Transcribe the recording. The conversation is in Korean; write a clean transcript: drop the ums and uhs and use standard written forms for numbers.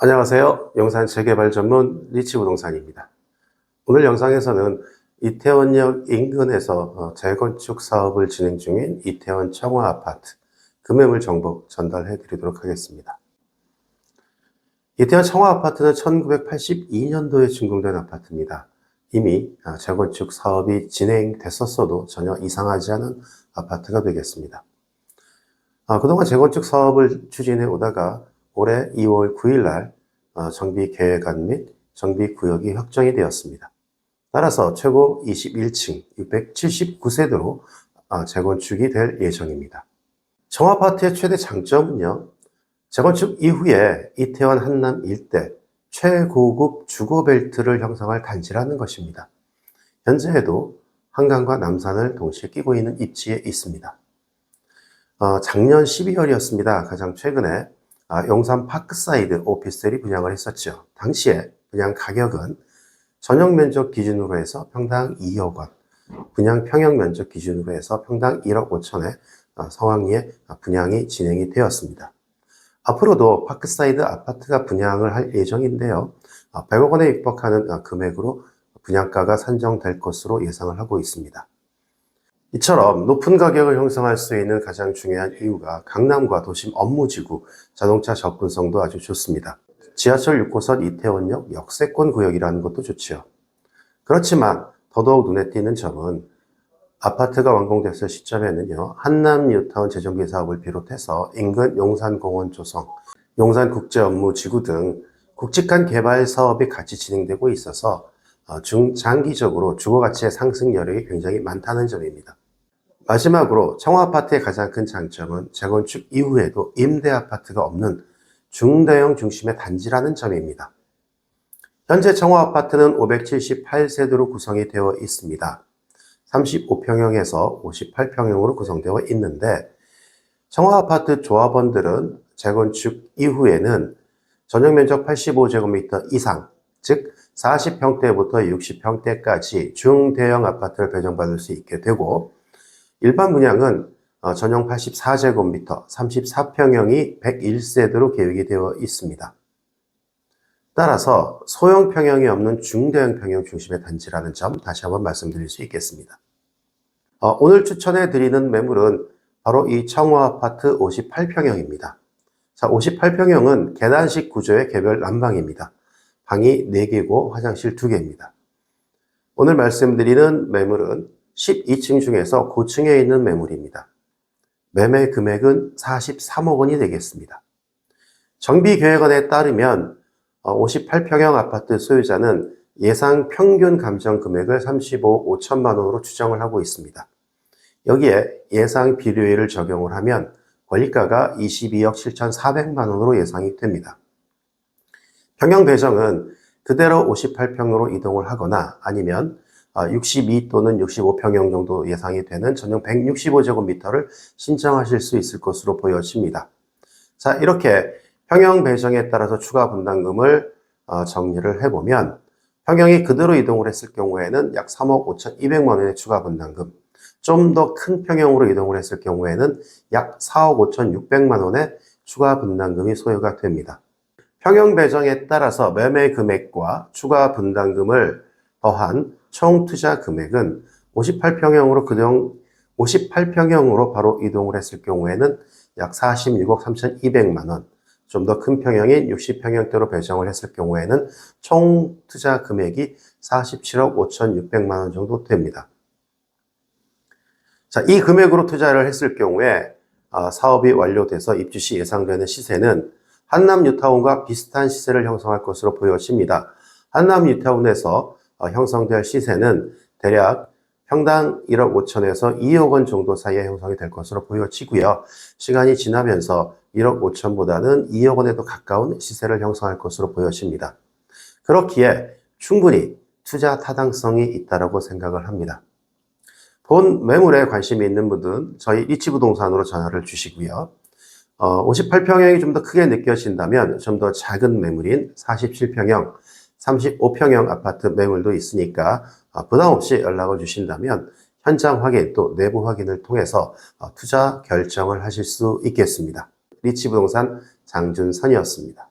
안녕하세요. 용산 재개발 전문 리치부동산입니다. 오늘 영상에서는 이태원역 인근에서 재건축 사업을 진행 중인 이태원 청화아파트 금매물 정보 전달해 드리도록 하겠습니다. 이태원 청화아파트는 1982년도에 준공된 아파트입니다. 이미 재건축 사업이 진행됐었어도 전혀 이상하지 않은 아파트가 되겠습니다. 그동안 재건축 사업을 추진해 오다가 올해 2월 9일 날 정비계획안 및 정비구역이 확정이 되었습니다. 따라서 최고 21층 679세대로 재건축이 될 예정입니다. 청아파트의 최대 장점은요, 재건축 이후에 이태원 한남 일대 최고급 주거벨트를 형성할 단지라는 것입니다. 현재에도 한강과 남산을 동시에 끼고 있는 입지에 있습니다. 작년 12월이었습니다. 가장 최근에 용산 파크사이드 오피스텔이 분양을 했었죠. 당시에 분양 가격은 전용 면적 기준으로 해서 평당 2억 원, 분양 평형 면적 기준으로 해서 평당 1억 5천에 성황리에 분양이 진행이 되었습니다. 앞으로도 파크사이드 아파트가 분양을 할 예정인데요. 100억 원에 육박하는 금액으로 분양가가 산정될 것으로 예상을 하고 있습니다. 이처럼 높은 가격을 형성할 수 있는 가장 중요한 이유가 강남과 도심 업무지구, 자동차 접근성도 아주 좋습니다. 지하철 6호선 이태원역 역세권 구역이라는 것도 좋죠. 그렇지만 더더욱 눈에 띄는 점은 아파트가 완공됐을 시점에는요, 한남 뉴타운 재정비 사업을 비롯해서 인근 용산공원 조성, 용산국제업무지구 등 굵직한 개발 사업이 같이 진행되고 있어서 중장기적으로 주거가치의 상승 여력이 굉장히 많다는 점입니다. 마지막으로 청아아파트의 가장 큰 장점은 재건축 이후에도 임대아파트가 없는 중대형 중심의 단지라는 점입니다. 현재 청아아파트는 578세대로 구성이 되어 있습니다. 35평형에서 58평형으로 구성되어 있는데 청아아파트 조합원들은 재건축 이후에는 전용면적 85제곱미터 이상, 즉 40평대부터 60평대까지 중대형 아파트를 배정받을 수 있게 되고 일반 분양은 전용 84제곱미터 34평형이 101세대로 계획이 되어 있습니다. 따라서 소형 평형이 없는 중대형 평형 중심의 단지라는 점 다시 한번 말씀드릴 수 있겠습니다. 오늘 추천해 드리는 매물은 바로 이 청화아파트 58평형입니다. 자, 58평형은 계단식 구조의 개별 난방입니다. 방이 4개고 화장실 2개입니다. 오늘 말씀드리는 매물은 12층 중에서 고층에 있는 매물입니다. 매매 금액은 43억 원이 되겠습니다. 정비계획안에 따르면 58평형 아파트 소유자는 예상 평균 감정 금액을 35억 5천만 원으로 추정을 하고 있습니다. 여기에 예상 비료율을 적용을 하면 권리가가 22억 7,400만 원으로 예상이 됩니다. 평형 배정은 그대로 58평으로 이동을 하거나 아니면 62 또는 65평형 정도 예상이 되는 전용 165제곱미터를 신청하실 수 있을 것으로 보여집니다. 자, 이렇게 평형 배정에 따라서 추가 분담금을 정리를 해보면 평형이 그대로 이동을 했을 경우에는 약 3억 5,200만 원의 추가 분담금, 좀 더 큰 평형으로 이동을 했을 경우에는 약 4억 5,600만 원의 추가 분담금이 소요가 됩니다. 평형 배정에 따라서 매매 금액과 추가 분담금을 더한 총 투자 금액은 58평형으로 바로 이동을 했을 경우에는 약 46억 3,200만 원, 좀 더 큰 평형인 60평형대로 배정을 했을 경우에는 총 투자 금액이 47억 5,600만 원 정도 됩니다. 자, 이 금액으로 투자를 했을 경우에 사업이 완료돼서 입주 시 예상되는 시세는 한남 뉴타운과 비슷한 시세를 형성할 것으로 보여집니다. 한남 뉴타운에서 형성될 시세는 대략 평당 1억 5천에서 2억 원 정도 사이에 형성이 될 것으로 보여지고요. 시간이 지나면서 1억 5천보다는 2억 원에도 가까운 시세를 형성할 것으로 보여집니다. 그렇기에 충분히 투자 타당성이 있다고 생각을 합니다. 본 매물에 관심이 있는 분들은 저희 리치부동산으로 전화를 주시고요. 58평형이 좀 더 크게 느껴진다면 좀 더 작은 매물인 47평형, 35평형 아파트 매물도 있으니까 부담 없이 연락을 주신다면 현장 확인 또 내부 확인을 통해서 투자 결정을 하실 수 있겠습니다. 리치부동산 장준선이었습니다.